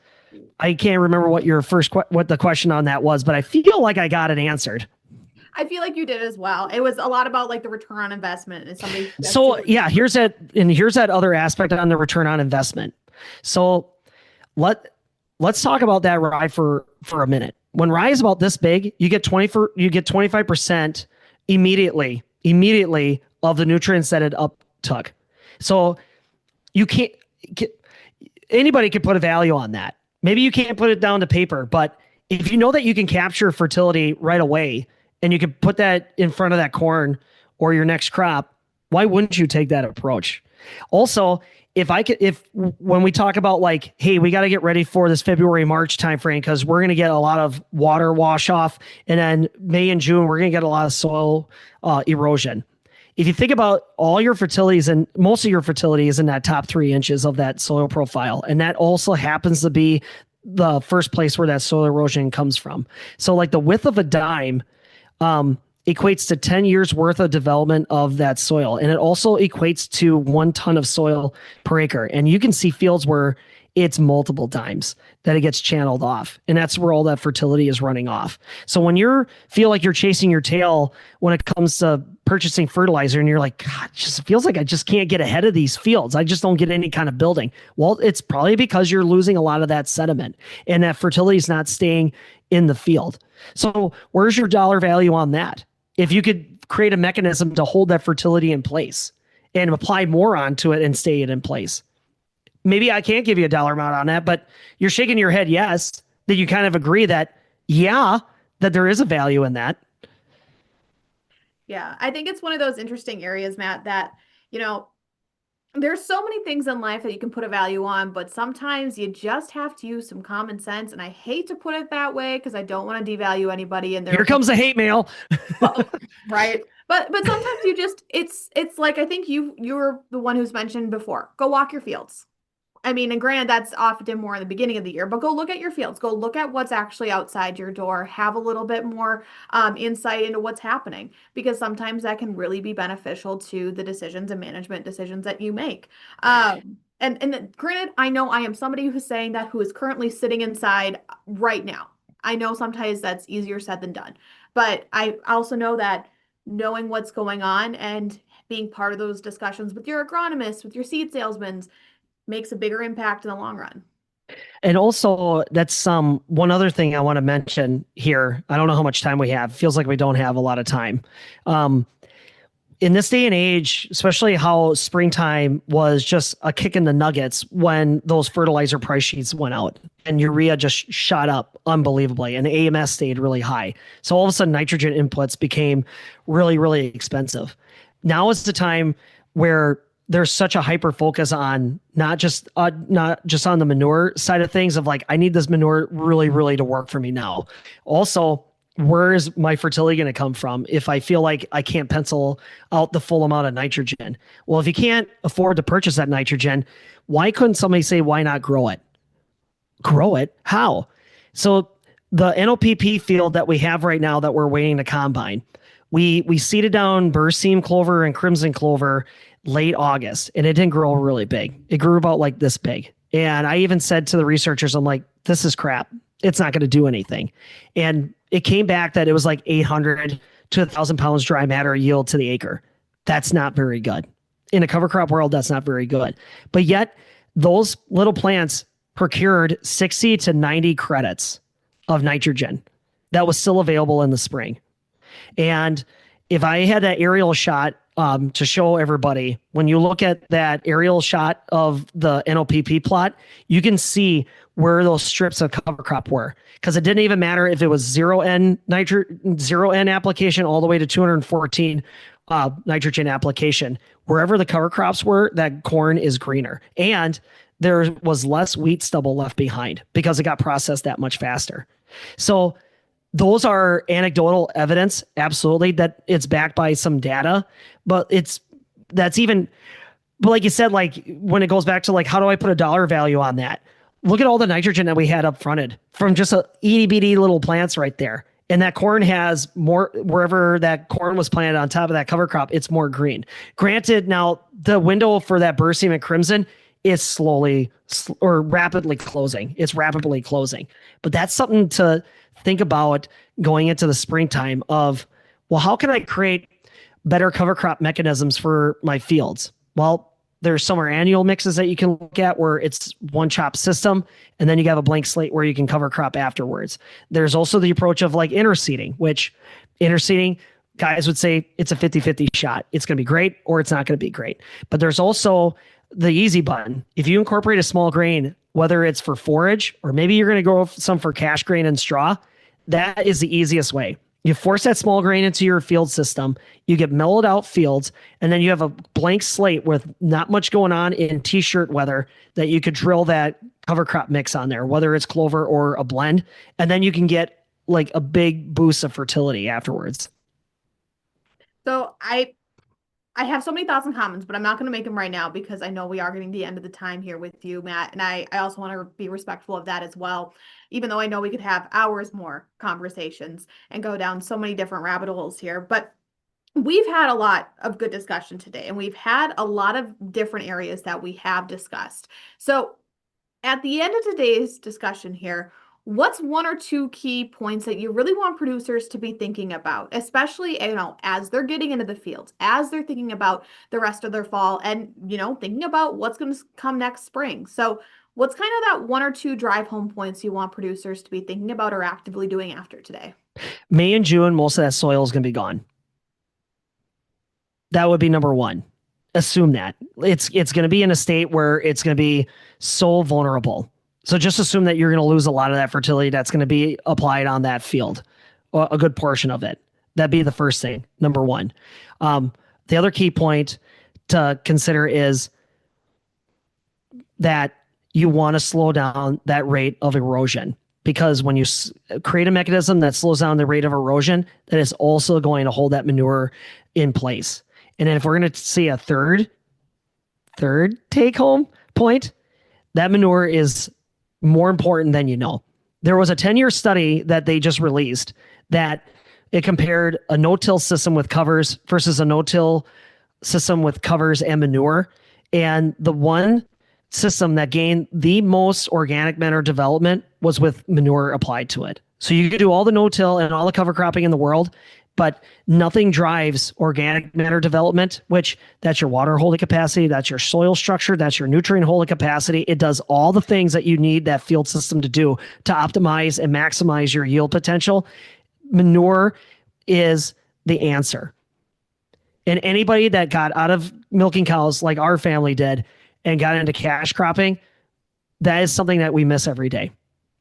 I can't remember what your what the question on that was, but I feel like I got it answered. I feel like you did as well. It was a lot about like the return on investment and somebody. So yeah, here's that other aspect on the return on investment. So let's talk about that rye for a minute. When rye is about this big, you get 25% immediately of the nutrients that it uptook. So you can't anybody can put a value on that. Maybe you can't put it down to paper, but if you know that you can capture fertility right away and you can put that in front of that corn or your next crop, why wouldn't you take that approach? Also, when we talk about like, hey, we got to get ready for this February, March timeframe because we're going to get a lot of water wash off, and then May and June, we're going to get a lot of soil erosion. If you think about all your fertilities, and most of your fertility is in that top 3 inches of that soil profile, and that also happens to be the first place where that soil erosion comes from. So like the width of a dime equates to 10 years worth of development of that soil. And it also equates to 1 ton of soil per acre. And you can see fields where it's multiple times that it gets channeled off. And that's where all that fertility is running off. So when you feel like you're chasing your tail when it comes to purchasing fertilizer and you're like, God, it just feels like I just can't get ahead of these fields. I just don't get any kind of building. Well, it's probably because you're losing a lot of that sediment and that fertility is not staying in the field. So where's your dollar value on that? If you could create a mechanism to hold that fertility in place and apply more onto it and stay it in place. Maybe I can't give you a dollar amount on that, but you're shaking your head yes, that you kind of agree that, yeah, that there is a value in that. Yeah, I think it's one of those interesting areas, Matt, that, there's so many things in life that you can put a value on, but sometimes you just have to use some common sense. And I hate to put it that way because I don't want to devalue anybody. And here comes the hate mail. Right. But sometimes it's like, I think you're the one who's mentioned before, go walk your fields. I mean, and granted, that's often more in the beginning of the year, but go look at your fields, go look at what's actually outside your door, have a little bit more insight into what's happening, because sometimes that can really be beneficial to the decisions and management decisions that you make. And granted, I know I am somebody who's saying that who is currently sitting inside right now. I know sometimes that's easier said than done, but I also know that knowing what's going on and being part of those discussions with your agronomists, with your seed salesmen, makes a bigger impact in the long run. And also that's one other thing I want to mention here. I don't know how much time we have. Feels like we don't have a lot of time. In this day and age, especially how springtime was just a kick in the nuggets when those fertilizer price sheets went out and urea just shot up unbelievably and the AMS stayed really high. So all of a sudden nitrogen inputs became really, really expensive. Now is the time where there's such a hyper focus on not just on the manure side of things of like, I need this manure really, really to work for me now. Also, where is my fertility going to come from if I feel like I can't pencil out the full amount of nitrogen? Well, if you can't afford to purchase that nitrogen, why couldn't somebody say, why not grow it? Grow it? How? So the NOPP field that we have right now that we're waiting to combine, we seeded down burr seam clover and crimson clover late August, and it didn't grow really big. It grew about like this big. And I even said to the researchers, I'm like, this is crap. It's not going to do anything. And it came back that it was like 800 to 1,000 pounds dry matter yield to the acre. That's not very good. In a cover crop world, that's not very good. But yet those little plants procured 60 to 90 credits of nitrogen that was still available in the spring. And if I had that aerial shot to show everybody. When you look at that aerial shot of the NOPP plot, you can see where those strips of cover crop were, because it didn't even matter if it was 0N application all the way to 214 nitrogen application. Wherever the cover crops were, that corn is greener, and there was less wheat stubble left behind because it got processed that much faster. So those are anecdotal evidence, absolutely, that it's backed by some data, but but like you said, like when it goes back to like, how do I put a dollar value on that? Look at all the nitrogen that we had up fronted from just a itty bitty little plants right there. And that corn has more, wherever that corn was planted on top of that cover crop, it's more green. Granted, now the window for that Berseem and Crimson is slowly or rapidly closing. It's rapidly closing, but that's something to think about going into the springtime of, well, how can I create better cover crop mechanisms for my fields? Well, there's summer annual mixes that you can look at where it's one chop system, and then you have a blank slate where you can cover crop afterwards. There's also the approach of like interseeding, which interseeding guys would say it's a 50-50 shot. It's going to be great or it's not going to be great. But there's also the easy button. If you incorporate a small grain, whether it's for forage or maybe you're going to grow some for cash grain and straw, that is the easiest way. You force that small grain into your field system, you get mellowed out fields, and then you have a blank slate with not much going on in t-shirt weather that you could drill that cover crop mix on there, whether it's clover or a blend, and then you can get like a big boost of fertility afterwards. So I have so many thoughts and comments, but I'm not going to make them right now because I know we are getting to the end of the time here with you, Matt. And I also want to be respectful of that as well, even though I know we could have hours more conversations and go down so many different rabbit holes here. But we've had a lot of good discussion today, and we've had a lot of different areas that we have discussed. So at the end of today's discussion here, what's one or two key points that you really want producers to be thinking about, especially, as they're getting into the fields, as they're thinking about the rest of their fall and, thinking about what's going to come next spring? So what's kind of that one or two drive home points you want producers to be thinking about or actively doing after today? May and June, most of that soil is going to be gone. That would be number one. Assume that it's going to be in a state where it's going to be so vulnerable. So just assume that you're going to lose a lot of that fertility that's going to be applied on that field, or a good portion of it. That'd be the first thing, number one. The other key point to consider is that you want to slow down that rate of erosion, because when you create a mechanism that slows down the rate of erosion, that is also going to hold that manure in place. And then if we're going to see a third take home point, that manure is more important than you know. There was a 10-year study that they just released that it compared a no-till system with covers versus a no-till system with covers and manure. And the one system that gained the most organic matter development was with manure applied to it. So you could do all the no-till and all the cover cropping in the world, but nothing drives organic matter development, which that's your water holding capacity, that's your soil structure, that's your nutrient holding capacity. It does all the things that you need that field system to do to optimize and maximize your yield potential. Manure is the answer. And anybody that got out of milking cows like our family did and got into cash cropping, that is something that we miss every day.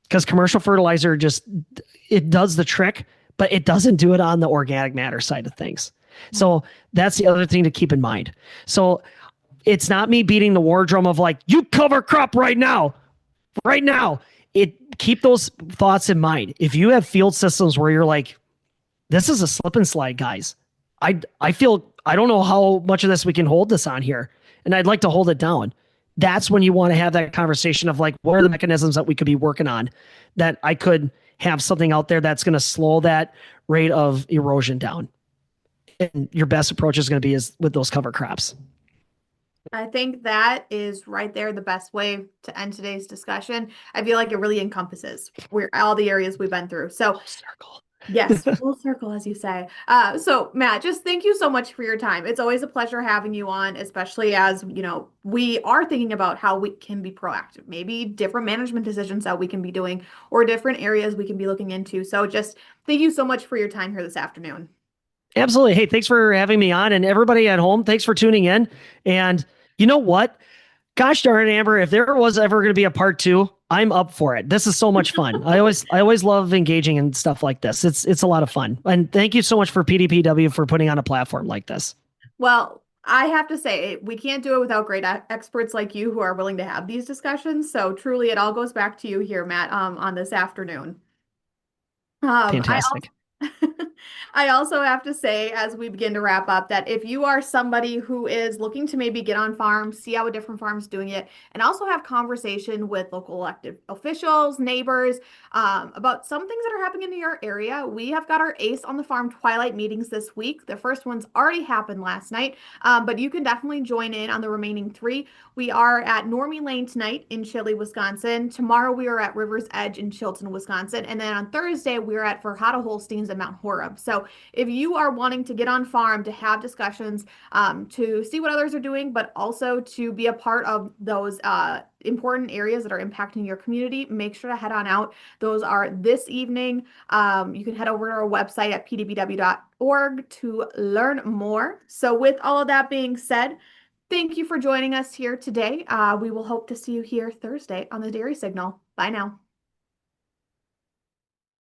Because commercial fertilizer it does the trick, but it doesn't do it on the organic matter side of things. So that's the other thing to keep in mind. So it's not me beating the war drum of like, you cover crop right now. Keep those thoughts in mind. If you have field systems where you're like, this is a slip and slide, guys. I feel, I don't know how much of this we can hold this on here, and I'd like to hold it down. That's when you want to have that conversation of like, what are the mechanisms that we could be working on that I could have something out there that's going to slow that rate of erosion down. And your best approach is going to be with those cover crops. I think that is right there the best way to end today's discussion. I feel like it really encompasses all the areas we've been through. So circle. Yes, full circle, as you say. So Matt, just thank you so much for your time. It's always a pleasure having you on, especially as, we are thinking about how we can be proactive, maybe different management decisions that we can be doing or different areas we can be looking into. So just thank you so much for your time here this afternoon. Absolutely. Hey, thanks for having me on, and everybody at home, thanks for tuning in. And you know what? Gosh darn it, Amber, if there was ever going to be a part two, I'm up for it. This is so much fun. I always love engaging in stuff like this. It's a lot of fun. And thank you so much for PDPW for putting on a platform like this. Well, I have to say, we can't do it without great experts like you who are willing to have these discussions. So truly, it all goes back to you here, Matt, on this afternoon. I Fantastic. I also have to say, as we begin to wrap up, that if you are somebody who is looking to maybe get on farms, see how a different farm's doing it, and also have conversation with local elected officials, neighbors, about some things that are happening in your area, we have got our Ace on the Farm Twilight meetings this week. The first one's already happened last night, but you can definitely join in on the remaining three. We are at Normie Lane tonight in Chile, Wisconsin. Tomorrow we are at River's Edge in Chilton, Wisconsin. And then on Thursday, we're at Verhada Holsteins at Mount Horeb. So if you are wanting to get on farm to have discussions, to see what others are doing, but also to be a part of those important areas that are impacting your community, make sure to head on out. Those are this evening. You can head over to our website at pdpw.org to learn more. So with all of that being said, thank you for joining us here today. We will hope to see you here Thursday on the Dairy Signal. Bye now.